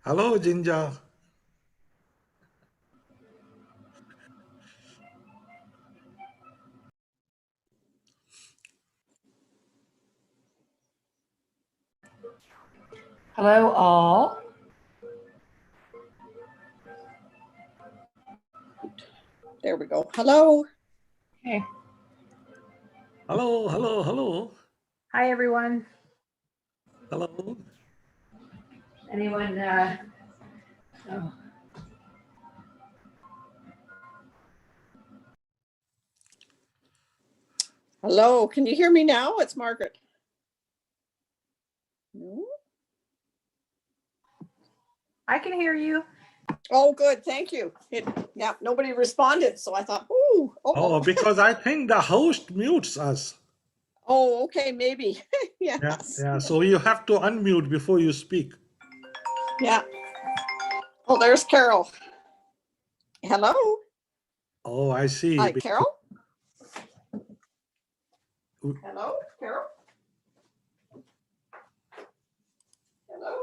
Hello, Ginger. Hello, all. There we go. Hello. Okay. Hello, hello, hello, Hi, everyone. hello. Anyone? Oh, Hello. Can you hear me now? It's Margaret. No? I can hear you. Oh, good. Thank you. Yeah, nobody responded. So I thought, ooh, Oh, because I think the host mutes us. Oh, okay, maybe. Yeah, Yes. yeah. So you have to unmute before you speak. Yeah. Oh, there's Carol. Hello. Oh, I see. Hi, Carol. Hello, Carol. Hello.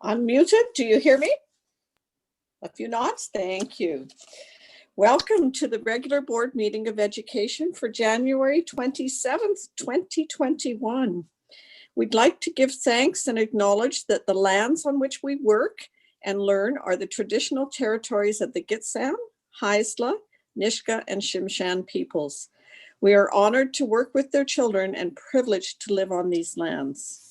Unmuted, do you hear me? A few nods, thank you. Welcome to the regular board meeting of education for January 27th, 2021. We'd like to give thanks and acknowledge that the lands on which we work and learn are the traditional territories of the Gitxsan, Haisla, Nisga'a, and Tsimshian peoples. We are honored to work with their children and privileged to live on these lands.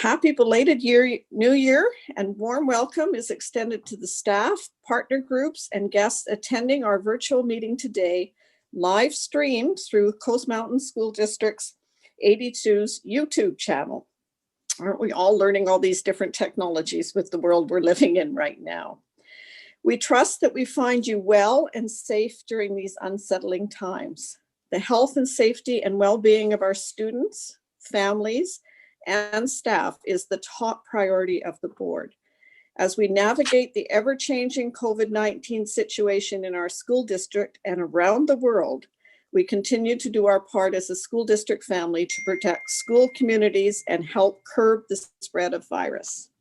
Happy belated New Year and warm welcome is extended to the staff, partner groups, and guests attending our virtual meeting today, live streamed through Coast Mountain School District's 82's YouTube channel. Aren't we all learning all these different technologies with the world we're living in right now? We trust that we find you well and safe during these unsettling times. The health and safety and well-being of our students, families, and staff is the top priority of the board. As we navigate the ever-changing COVID-19 situation in our school district and around the world, we continue to do our part as a school district family to protect school communities and help curb the spread of virus.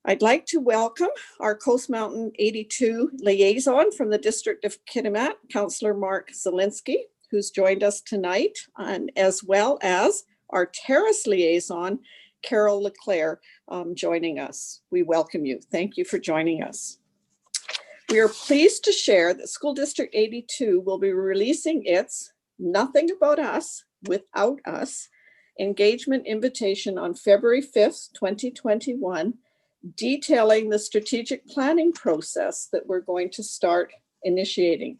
I'd like to welcome our Coast Mountain 82 liaison from the District of Kitimat, Councillor Mark Zielinski, who's joined us tonight, and as well as our Terrace liaison, Carol Leclerc, joining us. We welcome you. Thank you for joining us. We are pleased to share that School District 82 will be releasing its Nothing About Us Without Us engagement invitation on February 5th, 2021, detailing the strategic planning process that we're going to start initiating.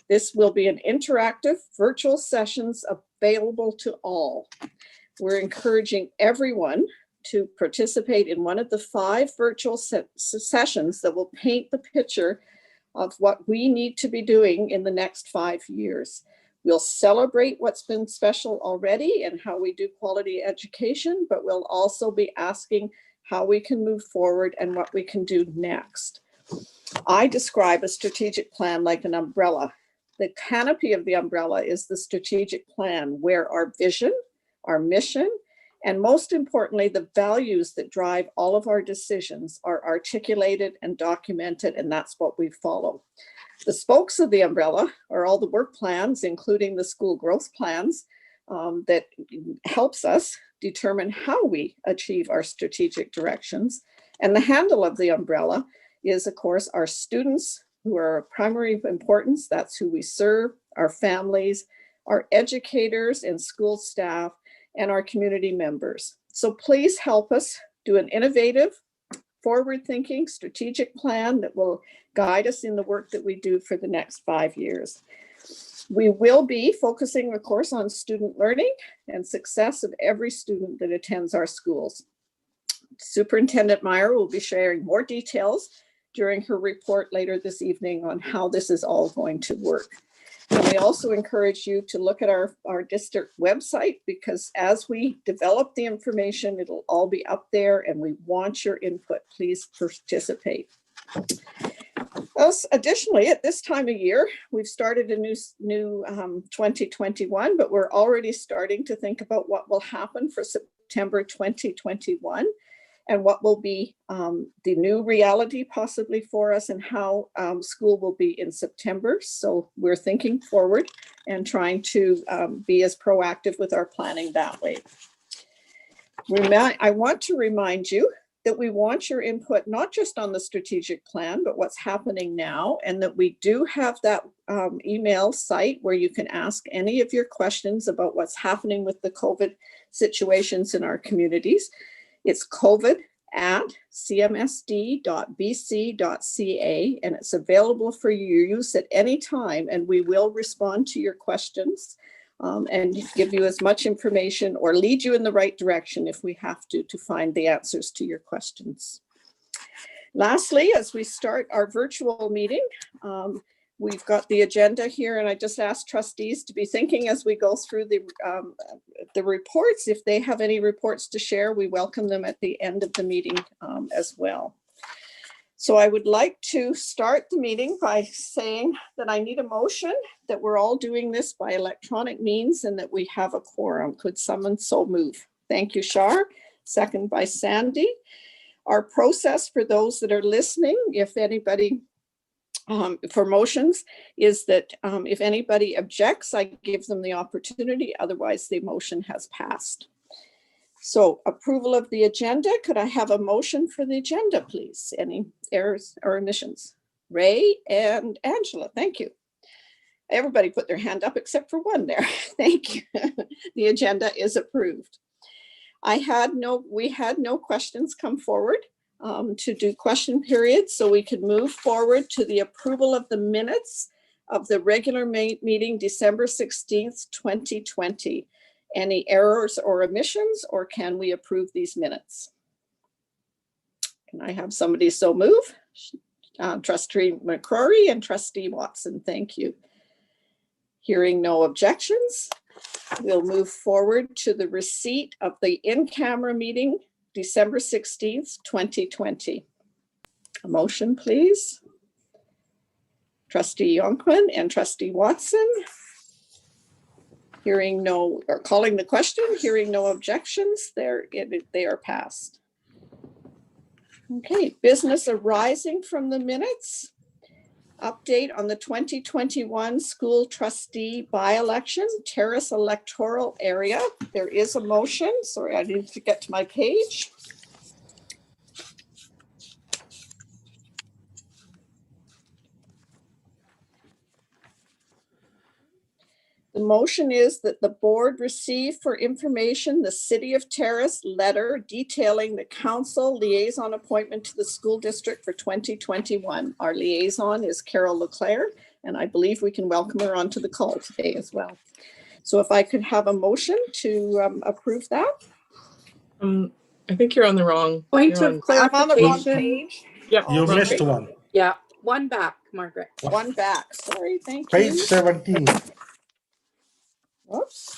This will be an interactive virtual sessions available to all. We're encouraging everyone to participate in one of the 5 virtual sessions that will paint the picture of what we need to be doing in the next 5 years. We'll celebrate what's been special already and how we do quality education, but we'll also be asking how we can move forward and what we can do next. I describe a strategic plan like an umbrella. The canopy of the umbrella is the strategic plan where our vision, our mission, and most importantly, the values that drive all of our decisions are articulated and documented, and that's what we follow. The spokes of the umbrella are all the work plans, including the school growth plans, that helps us determine how we achieve our strategic directions. And the handle of the umbrella is, of course, our students, who are of primary importance. That's who we serve, our families, our educators and school staff, and our community members. So please help us do an innovative, forward-thinking strategic plan that will guide us in the work that we do for the next 5 years. We will be focusing, of course, on student learning and success of every student that attends our schools. Superintendent Meyer will be sharing more details during her report later this evening on how this is all going to work. And we also encourage you to look at our district website, because as we develop the information, it'll all be up there and we want your input. Please participate. Additionally, at this time of year, we've started a new 2021, but we're already starting to think about what will happen for September 2021 and what will be the new reality possibly for us, and how school will be in September. So we're thinking forward and trying to be as proactive with our planning that way. I want to remind you that we want your input, not just on the strategic plan, but what's happening now, and that we do have that email site where you can ask any of your questions about what's happening with the COVID situations in our communities. It's covid@cmsd.bc.ca, and it's available for your use at any time, and we will respond to your questions and give you as much information or lead you in the right direction if we have to find the answers to your questions. Lastly, as we start our virtual meeting, we've got the agenda here, and I just asked trustees to be thinking as we go through the reports. If they have any reports to share, we welcome them at the end of the meeting as well. So I would like to start the meeting by saying that I need a motion that we're all doing this by electronic means and that we have a quorum. Could someone so move? Thank you, Shar. second by Sandy. Our process for those that are listening, if anybody, for motions, is that if anybody objects, I give them the opportunity. Otherwise, the motion has passed. So approval of the agenda. Could I have a motion for the agenda, please? Any errors or omissions? Ray and Angela, thank you. Everybody put their hand up except for one there. Thank you. The agenda is approved. We had no questions come forward to do question period, so we could move forward to the approval of the minutes of the regular meeting December 16th, 2020. Any errors or omissions, or can we approve these minutes? Can I have somebody so move? Trustee McCrory and Trustee Watson, thank you. Hearing no objections, we'll move forward to the receipt of the in-camera meeting, December 16th, 2020. A motion, please. Trustee Yonkwin and Trustee Watson. Hearing no, or calling the question, hearing no objections, they are passed. Okay, business arising from the minutes. Update on the 2021 school trustee by-election, Terrace electoral area. There is a motion. Sorry, I need to get to my page. The motion is that the board receive for information the City of Terrace letter detailing the council liaison appointment to the school district for 2021. Our liaison is Carol Leclerc, and I believe we can welcome her onto the call today as well. So if I could have a motion to approve that. I think you're on the wrong. Point you're of on- I'm on the wrong clarification. page. Yep, You wrong missed page. one. Yeah, one back, Margaret. One back. Sorry, thank Page you. 17. Oops.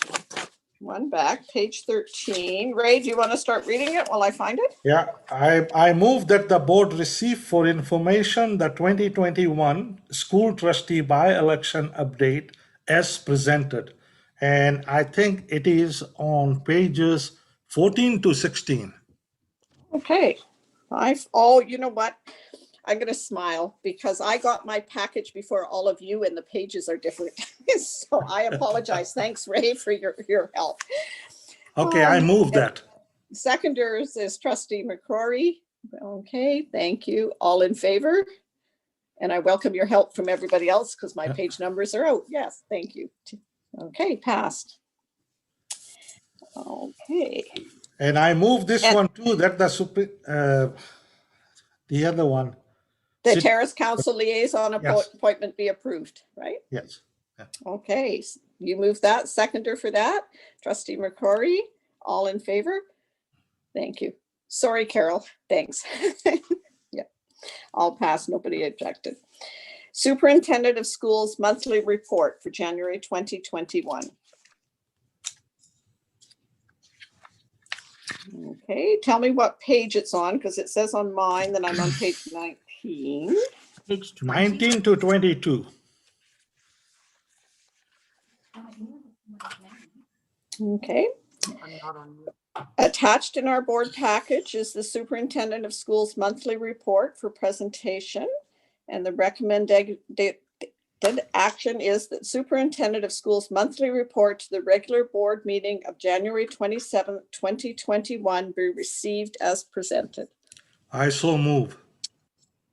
One back, page 13. Ray, do you want to start reading it while I find it? Yeah, I move that the board receive for information the 2021 school trustee by-election update as presented. And I think it is on pages 14 to 16. Okay. Oh, you know what? I'm going to smile because I got my package before all of you and the pages are different. So I apologize. Thanks, Ray, for your help. Okay, I move that. Seconders is Trustee McCrory. Okay, thank you. All in favor? And I welcome your help from everybody else because my page numbers are out. Yes, thank you. Okay, passed. Okay. And I move this one too, that the other one. The City- Terrace Council Liaison Yes. appointment be approved, right? Yes. Okay, you move that. Seconder for that. Trustee McCrory, all in favor? Thank you. Sorry, Carol. Thanks. Yeah, all passed. Nobody objected. Superintendent of Schools monthly report for January 2021. Okay, tell me what page it's on because it says on mine that I'm on page 19. Page 19 to 22. Okay. I'm not on mute. Attached in our board package is the Superintendent of Schools monthly report for presentation. And the recommended action is that Superintendent of Schools monthly report to the regular board meeting of January 27th, 2021 be received as presented. I so move.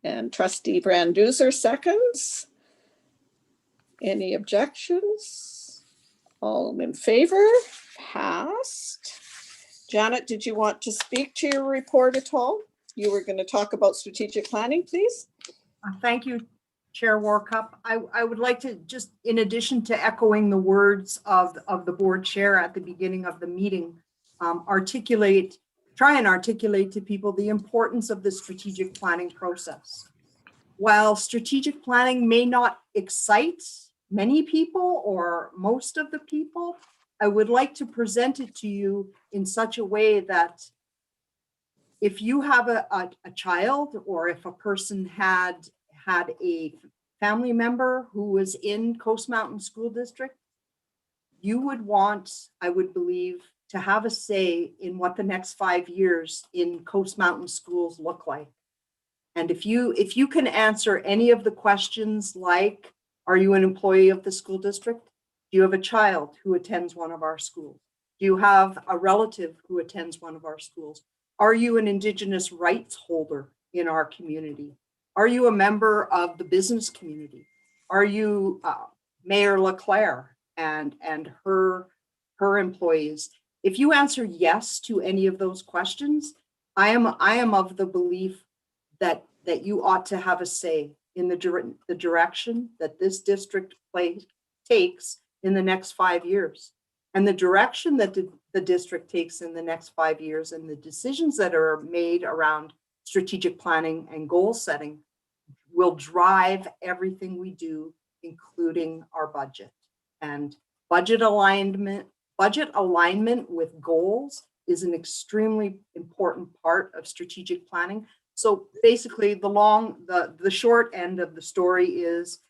And Trustee Branduser seconds. Any objections? All in favor? Passed. Janet, did you want to speak to your report at all? You were going to talk about strategic planning, please. Thank you, Chair Warcup. I would like to just, in addition to echoing the words of the board chair at the beginning of the meeting, try and articulate to people the importance of the strategic planning process. While strategic planning may not excite many people or most of the people, I would like to present it to you in such a way that if you have a child, or if a person had a family member who was in Coast Mountain School District, you would want, I would believe, to have a say in what the next 5 years in Coast Mountain schools look like. And if you can answer any of the questions like, are you an employee of the school district? Do you have a child who attends one of our schools? Do you have a relative who attends one of our schools? Are you an Indigenous rights holder in our community? Are you a member of the business community? Are you Mayor Leclerc and her employees? If you answer yes to any of those questions, I am of the belief that you ought to have a say in the direction that this district takes in the next 5 years. And the direction that the district takes in the next 5 years and the decisions that are made around strategic planning and goal setting will drive everything we do, including our budget. And budget alignment with goals is an extremely important part of strategic planning. So basically the short end of the story is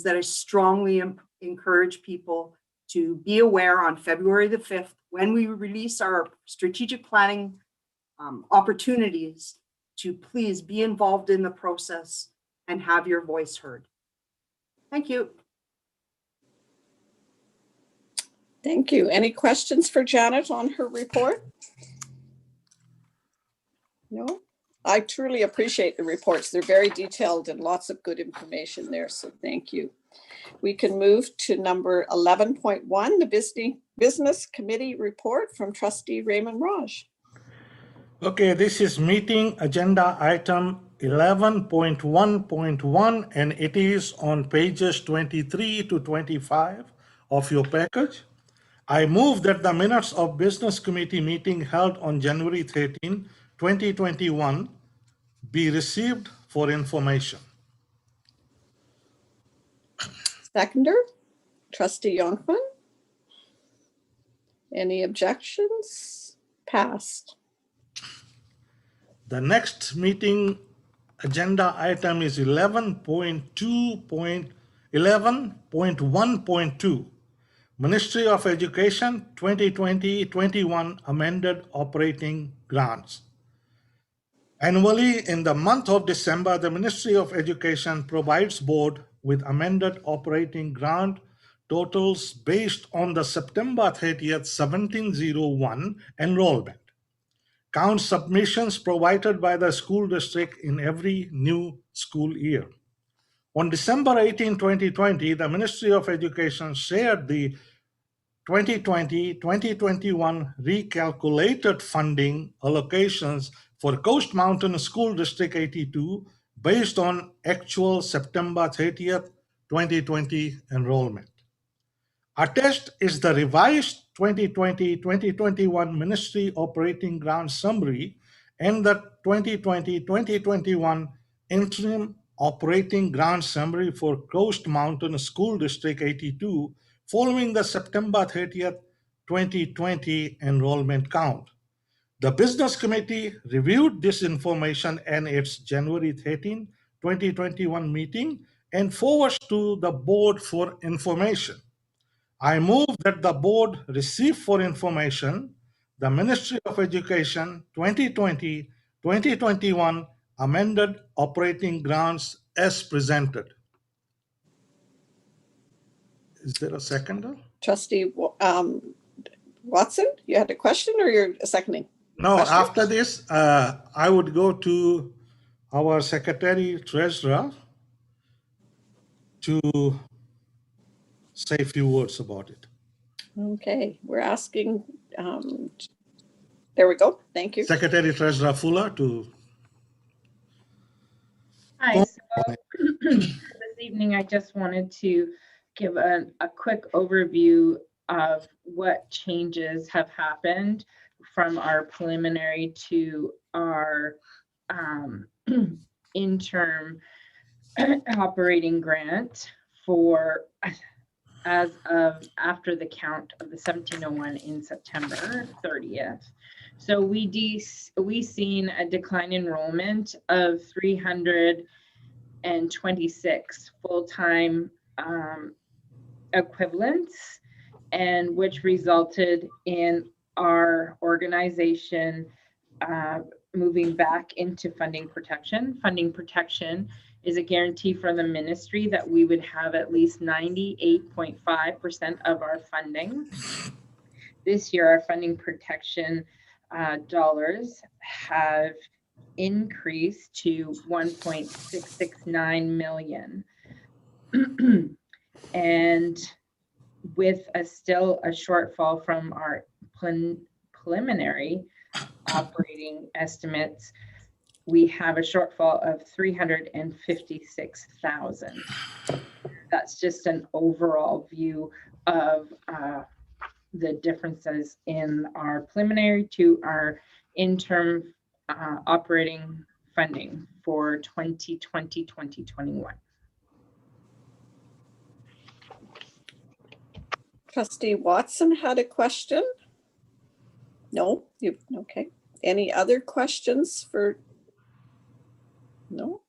that I strongly encourage people to be aware on February the 5th, when we release our strategic planning opportunities, to please be involved in the process and have your voice heard. Thank you. Thank you. Any questions for Janet on her report? No? I truly appreciate the reports. They're very detailed and lots of good information there, so thank you. We can move to number 11.1, the Business Committee report from Trustee Raymond Raj. Okay, this is meeting agenda item 11.1.1, and it is on pages 23 to 25 of your package. I move that the minutes of Business Committee meeting held on January 13, 2021 be received for information. Seconder, Trustee Youngman. Any objections? Passed. The next meeting agenda item is 11.1.2, Ministry of Education 2020-21 amended operating grants. Annually, in the month of December, the Ministry of Education provides board with amended operating grant totals based on the September 30th, 1701 enrollment count submissions provided by the school district in every new school year. On December 18, 2020, the Ministry of Education shared the 2020-2021 recalculated funding allocations for Coast Mountain School District 82 based on actual September 30th, 2020 enrollment. Attached is the revised 2020-2021 Ministry Operating Grant Summary and the 2020-2021 Interim Operating Grant Summary for Coast Mountain School District 82 following the September 30th, 2020 enrollment count. The Business Committee reviewed this information and its January 13, 2021 meeting and forwards to the board for information. I move that the board receive for information the Ministry of Education 2020-2021 amended operating grants as presented. Is there a seconder? Trustee Watson, you had a question or you're seconding? No, Question? after this, I would go to our Secretary Treasurer to say a few words about it. Okay, we're asking, there we go. Thank you. Secretary Treasurer Fuller to. Hi, so this evening I just wanted to give a quick overview of what changes have happened from our preliminary to our interim operating grant for as of after the count of the 1701 in September 30th. So we seen a decline in enrollment of 326 full-time equivalents, and which resulted in our organization moving back into funding protection. Funding protection is a guarantee from the ministry that we would have at least 98.5% of our funding. This year, our funding protection dollars have increased to 1.669 million. And with still a shortfall from our preliminary operating estimates, we have a shortfall of 356,000. That's just an overall view of the differences in our preliminary to our interim operating funding for 2020-2021. Trustee Watson had a question. No, you, okay. Any other questions for? No.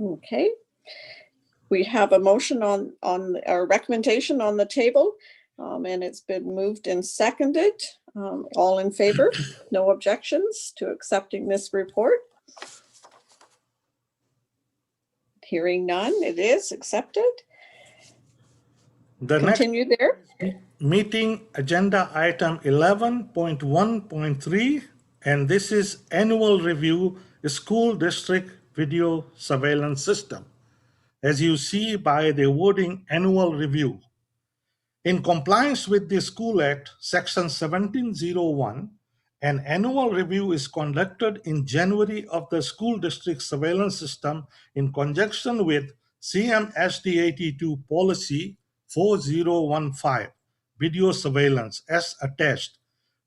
Okay. We have a motion on our recommendation on the table, and it's been moved and seconded. All in favor? No objections to accepting this report? Hearing none, it is accepted. The next Continue there. meeting agenda item 11.1.3, and this is annual review school district video surveillance system. As you see by the wording annual review. In compliance with the School Act, Section 1701, an annual review is conducted in January of the school district surveillance system in conjunction with CMSD 82 Policy 4015, video surveillance as attached,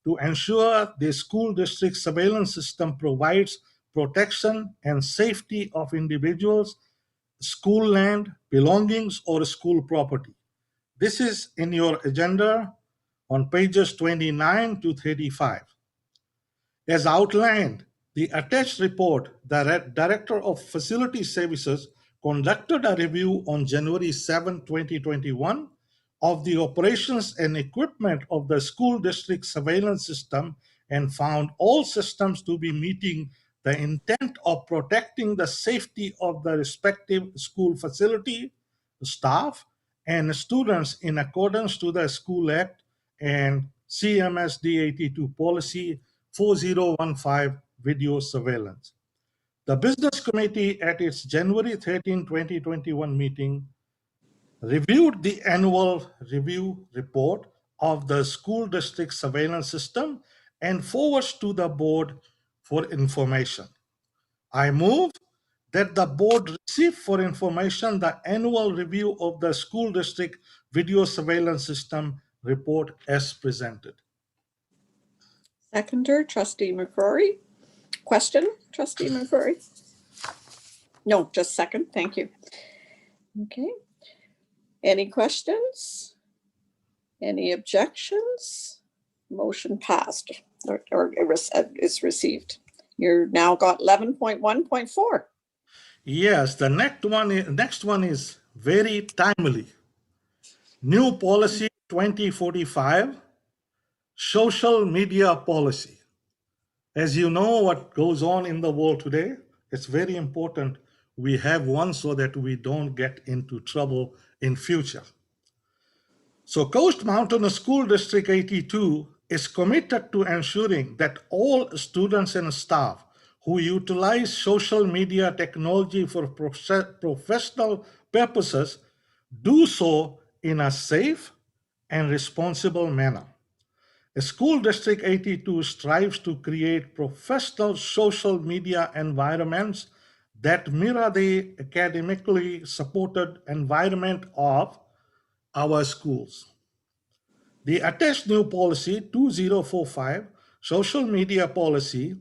to ensure the school district surveillance system provides protection and safety of individuals, school land, belongings, or school property. This is in your agenda on pages 29 to 35. As outlined, the attached report, the Director of Facility Services conducted a review on January 7, 2021 of the operations and equipment of the school district surveillance system and found all systems to be meeting the intent of protecting the safety of the respective school facility, staff, and students in accordance to the School Act and CMSD 82 Policy 4015 video surveillance. The Business Committee at its January 13, 2021 meeting reviewed the annual review report of the school district surveillance system and forwards to the board for information. I move that the board receive for information the annual review of the school district video surveillance system report as presented. Seconder, Trustee McCrory. Question, Trustee McCrory? No, just second. Thank you. Okay. Any questions? Any objections? Motion passed or is received. You're now got 11.1.4. Yes, the next one is very timely. New policy 2045, social media policy. As you know what goes on in the world today, it's very important we have one so that we don't get into trouble in future. So Coast Mountain School District 82 is committed to ensuring that all students and staff who utilize social media technology for professional purposes do so in a safe and responsible manner. School District 82 strives to create professional social media environments that mirror the academically supported environment of our schools. The attached new policy 2045, social media policy,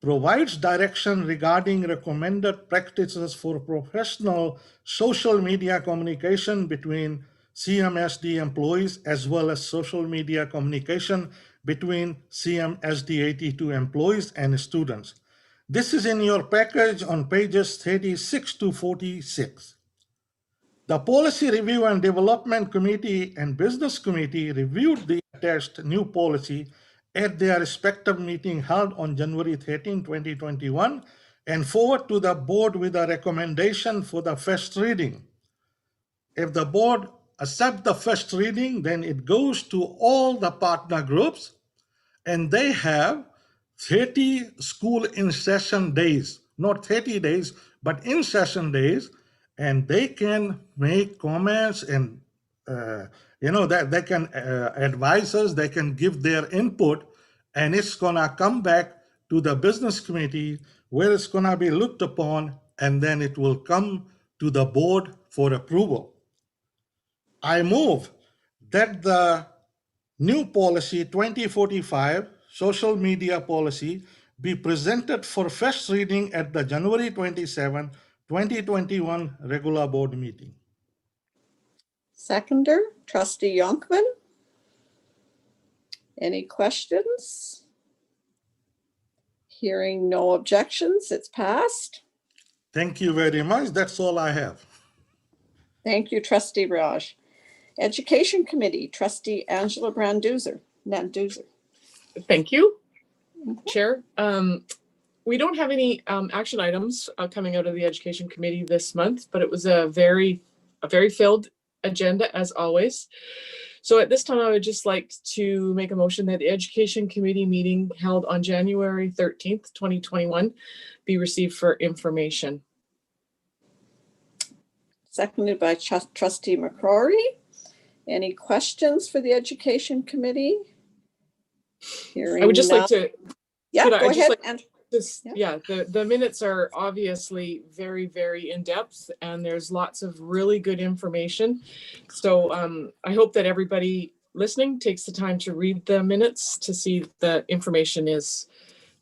provides direction regarding recommended practices for professional social media communication between CMSD employees as well as social media communication between CMSD 82 employees and students. This is in your package on pages 36 to 46. The Policy Review and Development Committee and Business Committee reviewed the attached new policy at their respective meeting held on January 13, 2021, and forward to the board with a recommendation for the first reading. If the board accepts the first reading, then it goes to all the partner groups, and they have 30 school in session days, not 30 days, but in session days, and they can make comments and that they can advise us, they can give their input, and it's gonna come back to the business committee where it's gonna be looked upon, and then it will come to the board for approval. I move that the new policy 2045, social media policy, be presented for first reading at the January 27, 2021 regular board meeting. Seconder, Trustee Yonkman. Any questions? Hearing no objections, it's passed. Thank you very much. That's all I have. Thank you, Trustee Raj. Education Committee, Trustee Angela Nanduzer. Thank you, Chair. We don't have any action items coming out of the Education Committee this month, but it was a very filled agenda as always. So at this time, I would just like to make a motion that the Education Committee meeting held on January 13th, 2021 be received for information. Seconded by Trustee McCrory. Any questions for the Education Committee? I would just like to, Yeah, could I go just ahead. like And yeah, the minutes are obviously very in depth, and there's lots of really good information. So I hope that everybody listening takes the time to read the minutes to see the information is,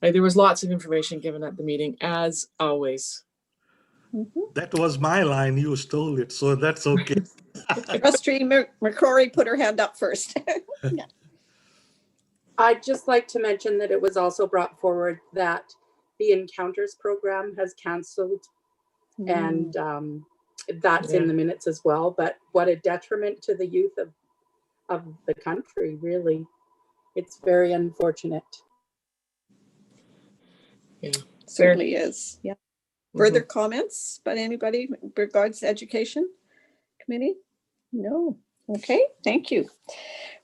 there was lots of information given at the meeting as always. That was my line. You stole it, so that's okay. Trustee McCrory put her hand up first. I'd just like to mention that it was also brought forward that the Encounters program has canceled, and that's in the minutes as well. But what a detriment to the youth of the country, really. It's very unfortunate. Yeah, Certainly is. Yeah. Further comments by anybody in regards to Education Committee? No. Okay, thank you.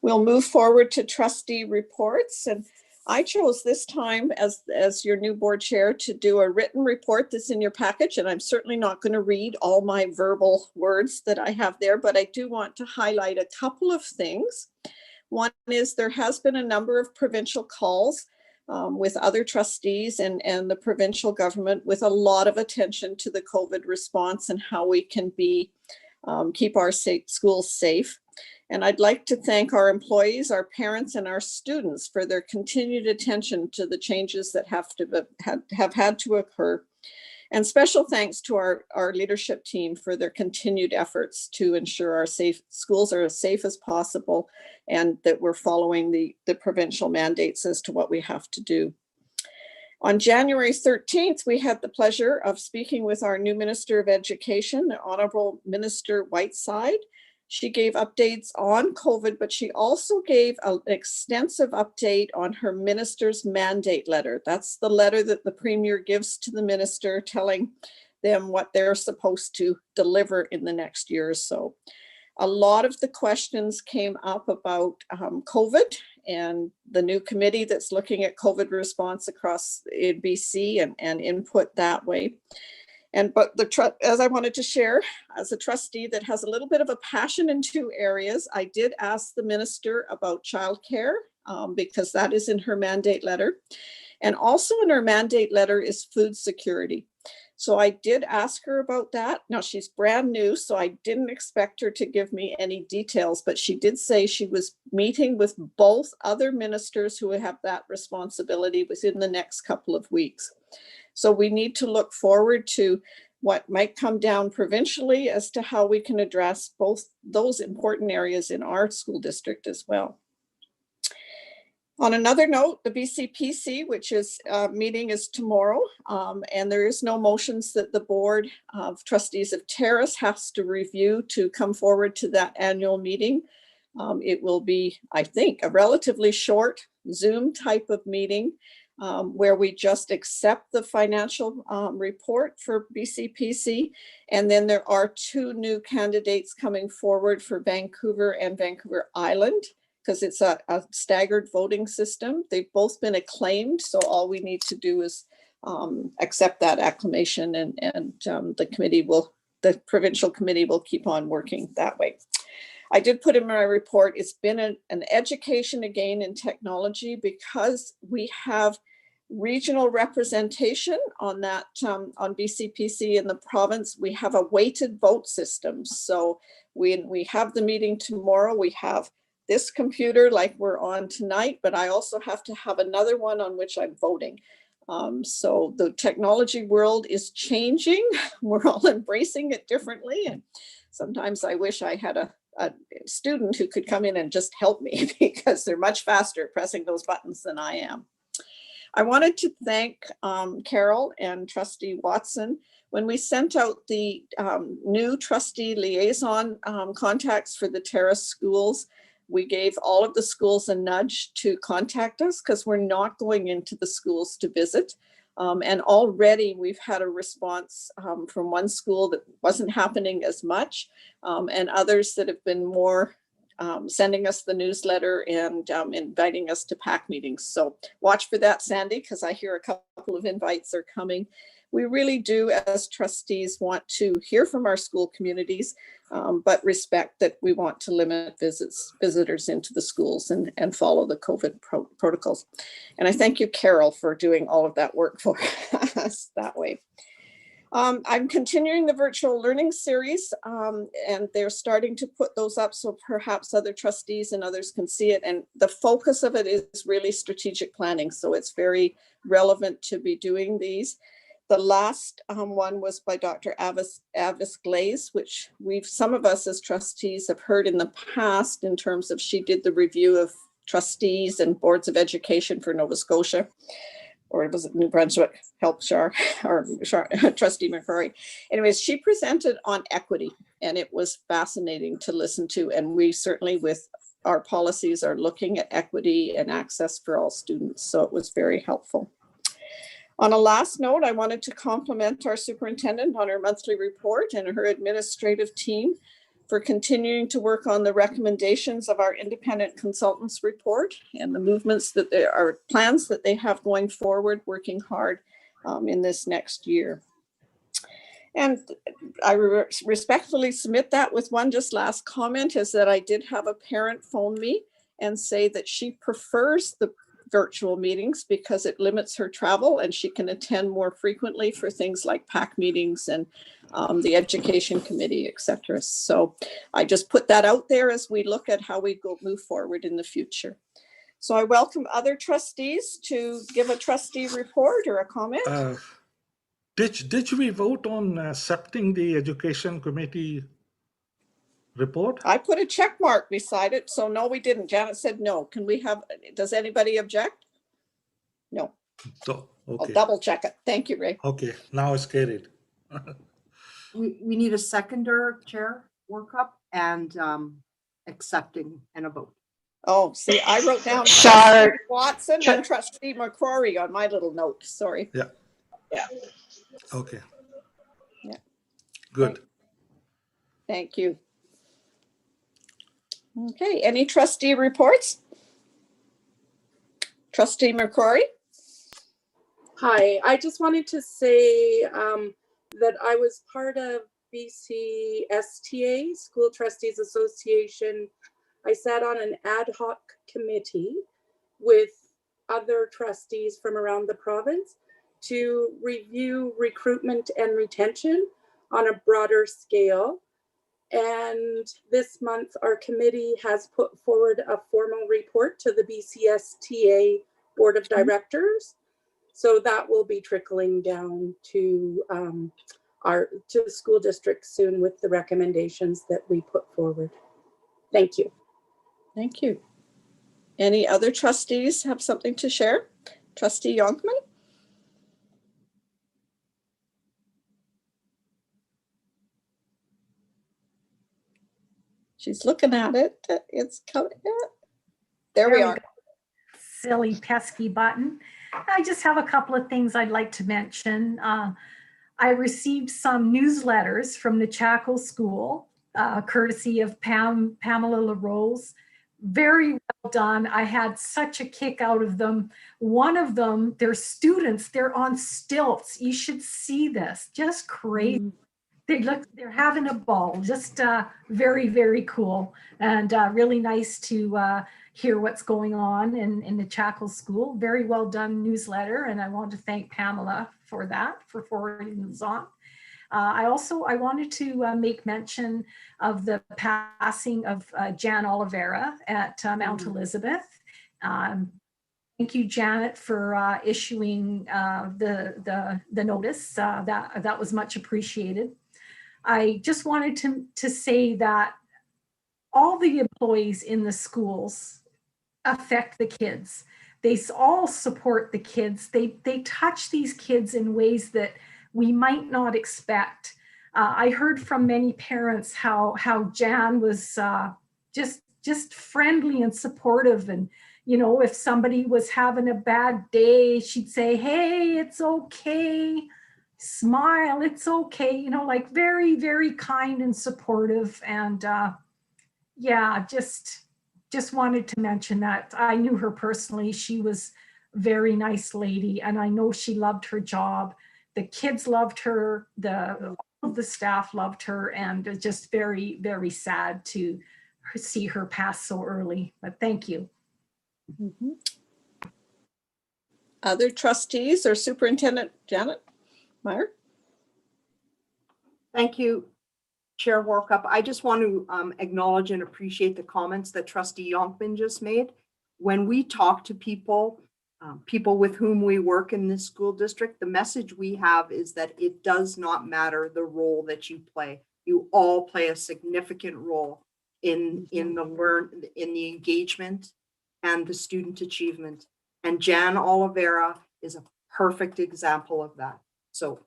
We'll move forward to Trustee Reports, and I chose this time as your new board chair to do a written report that's in your package, and I'm certainly not going to read all my verbal words that I have there, but I do want to highlight a couple of things. One is there has been a number of provincial calls with other trustees and the provincial government with a lot of attention to the COVID response and how we can keep our schools safe. And I'd like to thank our employees, our parents, and our students for their continued attention to the changes that have had to occur. And special thanks to our leadership team for their continued efforts to ensure our schools are as safe as possible and that we're following the provincial mandates as to what we have to do. On January 13th, we had the pleasure of speaking with our new Minister of Education, the Honorable Minister Whiteside. She gave updates on COVID, but she also gave an extensive update on her minister's mandate letter. That's the letter that the Premier gives to the minister, telling them what they're supposed to deliver in the next year or so. A lot of the questions came up about COVID and the new committee that's looking at COVID response across in BC and input that way. But as I wanted to share, as a trustee that has a little bit of a passion in two areas, I did ask the minister about childcare because that is in her mandate letter. And also in her mandate letter is food security. So I did ask her about that. Now she's brand new, so I didn't expect her to give me any details, but she did say she was meeting with both other ministers who have that responsibility within the next couple of weeks. So we need to look forward to what might come down provincially as to how we can address both those important areas in our school district as well. On another note, the BCPC, which is meeting is tomorrow, and there is no motions that the Board of Trustees of Terrace has to review to come forward to that annual meeting. It will be, I think, a relatively short Zoom type of meeting where we just accept the financial report for BCPC. And then there are 2 new candidates coming forward for Vancouver and Vancouver Island, because it's a staggered voting system. They've both been acclaimed, so all we need to do is accept that acclamation, and the provincial committee will keep on working that way. I did put in my report, it's been an education again in technology, because we have regional representation on that, on BCPC in the province. We have a weighted vote system. So when we have the meeting tomorrow, we have this computer like we're on tonight, but I also have to have another one on which I'm voting. So the technology world is changing. We're all embracing it differently. And sometimes I wish I had a student who could come in and just help me, because they're much faster at pressing those buttons than I am. I wanted to thank Carol and Trustee Watson. When we sent out the new trustee liaison contacts for the terrace schools, we gave all of the schools a nudge to contact us, because we're not going into the schools to visit. And already we've had a response from one school that wasn't happening as much, and others that have been more sending us the newsletter and inviting us to PAC meetings. So watch for that, Sandy, because I hear a couple of invites are coming. We really do, as trustees, want to hear from our school communities, but respect that we want to limit visitors into the schools and follow the COVID protocols. And I thank you, Carol, for doing all of that work for us that way. I'm continuing the virtual learning series, and they're starting to put those up so perhaps other trustees and others can see it. And the focus of it is really strategic planning. So it's very relevant to be doing these. The last one was by Dr. Avis Glaze, which some of us as trustees have heard in the past, in terms of she did the review of trustees and boards of education for Nova Scotia, or was it New Brunswick? Help Char, Trustee McCrory. Anyways, she presented on equity, and it was fascinating to listen to. And we certainly, with our policies, are looking at equity and access for all students. So it was very helpful. On a last note, I wanted to compliment our superintendent on her monthly report and her administrative team for continuing to work on the recommendations of our independent consultants report and the movements that there are, plans that they have going forward, working hard in this next year. And I respectfully submit that with one just last comment, is that I did have a parent phone me and say that she prefers the virtual meetings because it limits her travel and she can attend more frequently for things like PAC meetings and the education committee, etc. So I just put that out there as we look at how we move forward in the future. So I welcome other trustees to give a trustee report or a comment. Did we vote on accepting the education committee report? I put a check mark beside it, so no, we didn't. Janet said no. Can we have, does anybody object? No. So, okay. I'll double check it. Thank you, Ray. Okay, now it's carried. We need a seconder, Chair Workup, and accepting and a vote. Oh, see, I wrote down Char- Trustee Watson and Trustee McCrory on my little note. Sorry. Yeah. Yeah. Okay. Yeah. Good. Thank you. Okay, any trustee reports? Trustee McCrory? Hi, I just wanted to say that I was part of BCSTA, School Trustees Association. I sat on an ad hoc committee with other trustees from around the province to review recruitment and retention on a broader scale. And this month, our committee has put forward a formal report to the BCSTA Board of Directors. So that will be trickling down to the school district soon with the recommendations that we put forward. Thank you. Thank you. Any other trustees have something to share? Trustee Yonkman? She's looking at it. It's coming. There we are. go. Silly pesky button. I just have a couple of things I'd like to mention. I received some newsletters from the Chackle School, courtesy of Pamela LaRose. Very well done. I had such a kick out of them. One of them, they're students, they're on stilts. You should see this, just crazy. They're having a ball, just very, very cool, and really nice to hear what's going on in the Chackle School. Very well done newsletter, and I want to thank Pamela for that, for forwarding this on. I wanted to make mention of the passing of Jan Oliveira at Mount Elizabeth. Thank you, Janet, for issuing the notice. That was much appreciated. I just wanted to say that all the employees in the schools affect the kids. They all support the kids. They touch these kids in ways that we might not expect. I heard from many parents how Jan was just friendly and supportive, and if somebody was having a bad day, she'd say, "Hey, it's okay. Smile, it's okay," like very, very kind and supportive. And yeah, just wanted to mention that. I knew her personally. She was a very nice lady, and I know she loved her job. The kids loved her, all of the staff loved her, and it's just very, very sad to see her pass so early. But thank you. Other trustees or Superintendent Janet Meyer? Thank you, Chair Walkup. I just want to acknowledge and appreciate the comments that Trustee Yonkman just made. When we talk to people with whom we work in this school district, the message we have is that it does not matter the role that you play. You all play a significant role in the engagement and the student achievement. And Jan Oliveira is a perfect example of that. So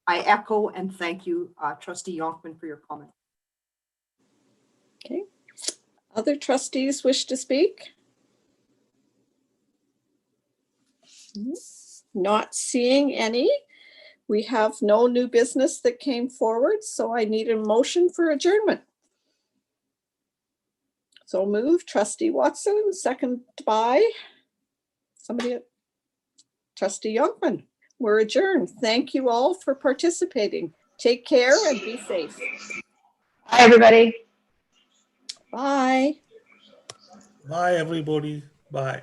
I echo and thank you, Trustee Yonkman, for your comment. Okay. Other trustees wish to speak? Not seeing any. We have no new business that came forward, so I need a motion for adjournment. So move, Trustee Watson, second by somebody, Trustee Yonkman. We're adjourned. Thank you all for participating. Take care and be safe. Hi, everybody. Bye. Bye, everybody. Bye.